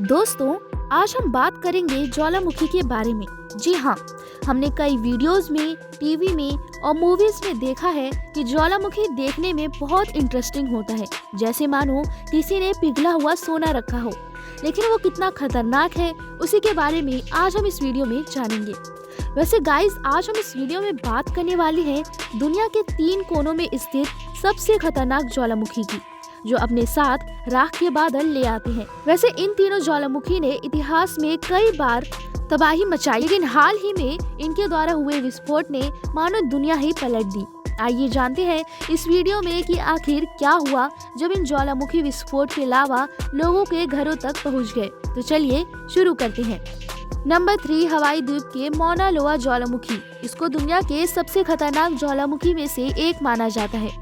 दोस्तों, आज हम बात करेंगे ज्वालामुखी के बारे में। जी हाँ, हमने कई वीडियोस में, टीवी में और मूवीज में देखा है कि ज्वालामुखी देखने में बहुत इंटरेस्टिंग होता है, जैसे मानो किसी ने पिघला हुआ सोना रखा हो। लेकिन वो कितना खतरनाक है, उसी के बारे में आज हम इस वीडियो में जानेंगे। वैसे गाइस, आज हम इस वीडियो में बात करने वाले हैं दुनिया के 3 कोनों में स्थित सबसे खतरनाक ज्वालामुखी की, जो अपने साथ राख के बादल ले आते हैं। वैसे इन तीनों ज्वालामुखी ने इतिहास में कई बार तबाही मचाई, लेकिन हाल ही में इनके द्वारा हुए विस्फोट ने मानो दुनिया ही पलट दी। आइए जानते हैं इस वीडियो में कि आखिर क्या हुआ जब इन ज्वालामुखी विस्फोट के लावा लोगों के घरों तक पहुंच गए। तो चलिए शुरू करते हैं। नंबर 3, हवाई द्वीप के मौना लोआ ज्वालामुखी। इसको दुनिया के सबसे खतरनाक ज्वालामुखी में से एक माना जाता है।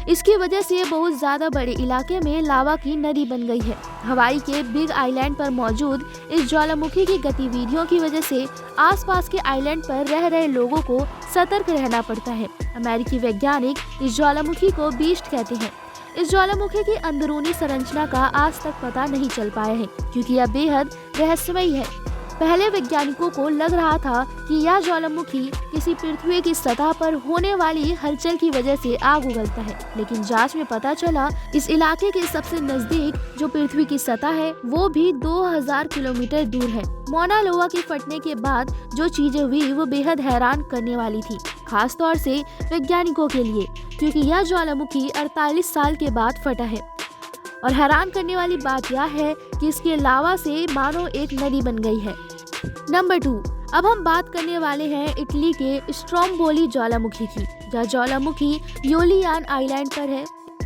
इसकी वजह से बहुत ज्यादा बड़े इलाके में लावा की नदी बन गई है। हवाई के बिग आइलैंड पर मौजूद इस ज्वालामुखी की गतिविधियों की वजह से आसपास के आइलैंड पर रह रहे लोगों को सतर्क रहना पड़ता है। अमेरिकी वैज्ञानिक इस ज्वालामुखी को बीस्ट कहते हैं। इस ज्वालामुखी की अंदरूनी संरचना का आज तक पता नहीं चल पाया है, क्योंकि यह बेहद रहस्यमयी है। पहले वैज्ञानिकों को लग रहा था कि यह ज्वालामुखी किसी पृथ्वी की सतह पर होने वाली हलचल की वजह से आग उगलता है, लेकिन जांच में पता चला इस इलाके के सबसे नजदीक जो पृथ्वी की सतह है वो भी 2000 किलोमीटर दूर है। मौना लोआ के फटने के बाद जो चीजें हुई वो बेहद हैरान करने वाली थी, खास तौर से वैज्ञानिकों के लिए, क्योंकि यह ज्वालामुखी 48 साल के बाद फटा है। और हैरान करने वाली बात यह है कि इसके लावा से मानो एक नदी बन गई है। नंबर 2, अब हम बात करने वाले हैं इटली के स्ट्रोम्बोली ज्वालामुखी की। यह ज्वालामुखी यूलियान आइलैंड पर है।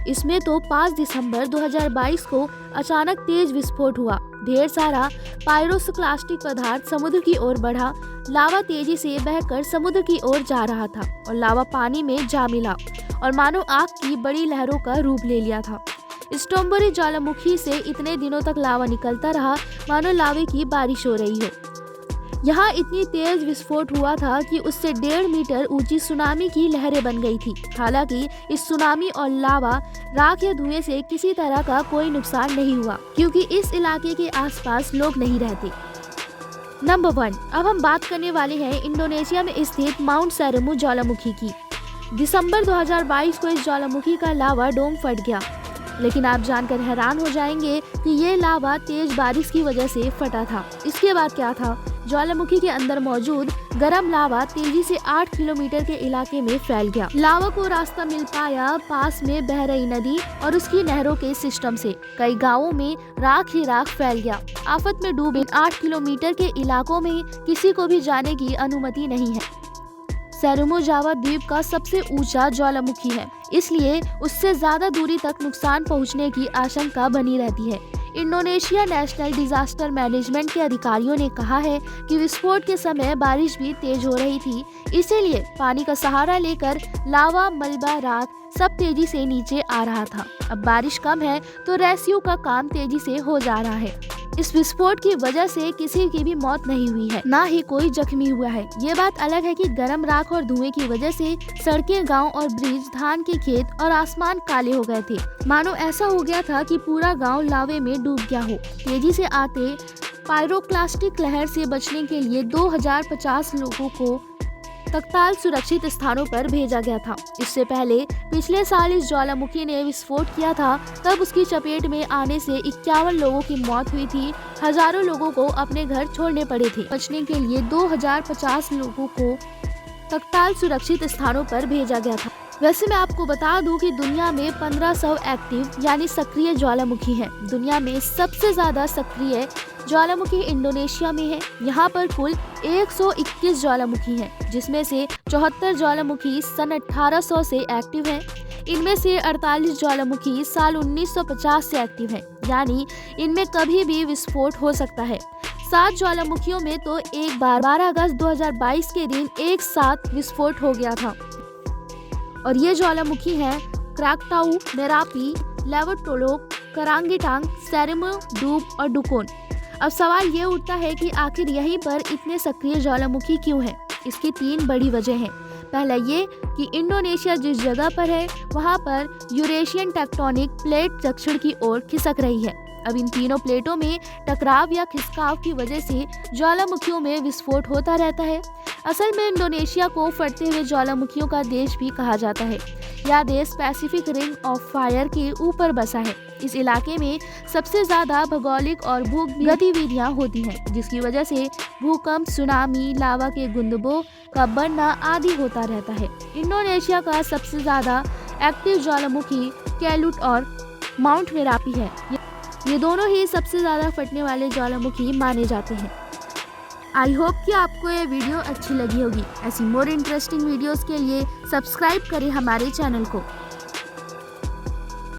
इसमें तो 5 दिसंबर 2022 को अचानक तेज विस्फोट हुआ। ढेर सारा पायरोक्लास्टिक पदार्थ समुद्र की ओर बढ़ा। लावा तेजी से बहकर समुद्र की ओर जा रहा था और लावा पानी में जा मिला और मानो आग की बड़ी लहरों का रूप ले लिया था। स्ट्रोम्बोली ज्वालामुखी से इतने दिनों तक लावा निकलता रहा मानो लावे की बारिश हो रही हो। यहाँ इतनी तेज विस्फोट हुआ था कि उससे 1.5 मीटर ऊंची सुनामी की लहरें बन गई थी। हालांकि इस सुनामी और लावा राख या धुएं से किसी तरह का कोई नुकसान नहीं हुआ, क्योंकि इस इलाके के आसपास लोग नहीं रहते। नंबर 1, अब हम बात करने वाले हैं इंडोनेशिया में स्थित माउंट सेरुमू ज्वालामुखी की। दिसंबर 2022 को इस ज्वालामुखी का लावा डोम फट गया, लेकिन आप जानकर हैरान हो जाएंगे कि ये लावा तेज बारिश की वजह से फटा था। इसके बाद क्या था, ज्वालामुखी के अंदर मौजूद गर्म लावा तेजी से 8 किलोमीटर के इलाके में फैल गया। लावा को रास्ता मिल पाया पास में बह रही नदी और उसकी नहरों के सिस्टम से। कई गांवों में राख ही राख फैल गया। आफत में डूबे 8 किलोमीटर के इलाकों में किसी को भी जाने की अनुमति नहीं है। सेरुमू जावा द्वीप का सबसे ऊंचा ज्वालामुखी है, इसलिए उससे ज्यादा दूरी तक नुकसान पहुंचने की आशंका बनी रहती है। इंडोनेशिया नेशनल डिजास्टर मैनेजमेंट के अधिकारियों ने कहा है कि विस्फोट के समय बारिश भी तेज हो रही थी, इसीलिए पानी का सहारा लेकर लावा, मलबा, राख सब तेजी से नीचे आ रहा था। अब बारिश कम है तो रेस्क्यू का काम तेजी से हो जा रहा है। इस विस्फोट की वजह से किसी की भी मौत नहीं हुई है, ना ही कोई जख्मी हुआ है। ये बात अलग है कि गर्म राख और धुएं की वजह से सड़कें, गांव और ब्रिज, धान के खेत और आसमान काले हो गए थे। मानो ऐसा हो गया था कि पूरा गांव लावे में डूब गया हो। तेजी से आते पायरोक्लास्टिक लहर से बचने के लिए 2050 लोगों को तत्काल सुरक्षित स्थानों पर भेजा गया था। इससे पहले पिछले साल इस ज्वालामुखी ने विस्फोट किया था, तब उसकी चपेट में आने से 51 लोगों की मौत हुई थी। हजारों लोगों को अपने घर छोड़ने पड़े थे। बचने के लिए 2050 लोगों को तत्काल सुरक्षित स्थानों पर भेजा गया था। वैसे मैं आपको बता दूं कि दुनिया में 1500 एक्टिव यानी सक्रिय ज्वालामुखी हैं। दुनिया में सबसे ज्यादा सक्रिय ज्वालामुखी इंडोनेशिया में है। यहाँ पर कुल 121 ज्वालामुखी हैं, जिसमें से 74 ज्वालामुखी सन 1800 से एक्टिव हैं। इनमें से 48 ज्वालामुखी साल 1950 से एक्टिव हैं, यानी इनमें कभी भी विस्फोट हो सकता है। 7 ज्वालामुखियों में तो एक बार 12 अगस्त 2022 के दिन एक साथ विस्फोट हो गया था। और ये ज्वालामुखी हैं क्राकटाऊ, मेरापी, लेवटोलोक, करांगीटांग, सेरुमू, डूब और डुकोन। अब सवाल ये उठता है कि आखिर यहीं पर इतने सक्रिय ज्वालामुखी क्यों हैं? इसकी 3 बड़ी वजह हैं। पहला ये कि इंडोनेशिया जिस जगह पर है वहाँ पर यूरेशियन टेक्टोनिक प्लेट दक्षिण की ओर खिसक रही है। अब इन तीनों प्लेटों में टकराव या खिसकाव की वजह से ज्वालामुखियों में विस्फोट होता रहता है। असल में इंडोनेशिया को फटते हुए ज्वालामुखियों का देश भी कहा जाता है। यह देश पैसिफिक रिंग ऑफ फायर के ऊपर बसा है। इस इलाके में सबसे ज्यादा भौगोलिक और भू गतिविधियां होती हैं, जिसकी वजह से भूकंप, सुनामी, लावा के गुंबदों का बनना आदि होता रहता है। इंडोनेशिया का सबसे ज्यादा एक्टिव ज्वालामुखी कैलूट और माउंट मेरापी है। ये दोनों ही सबसे ज्यादा फटने वाले ज्वालामुखी माने जाते हैं। आई होप कि आपको ये वीडियो अच्छी लगी होगी। ऐसी मोर इंटरेस्टिंग वीडियोस के लिए सब्सक्राइब करें हमारे चैनल को।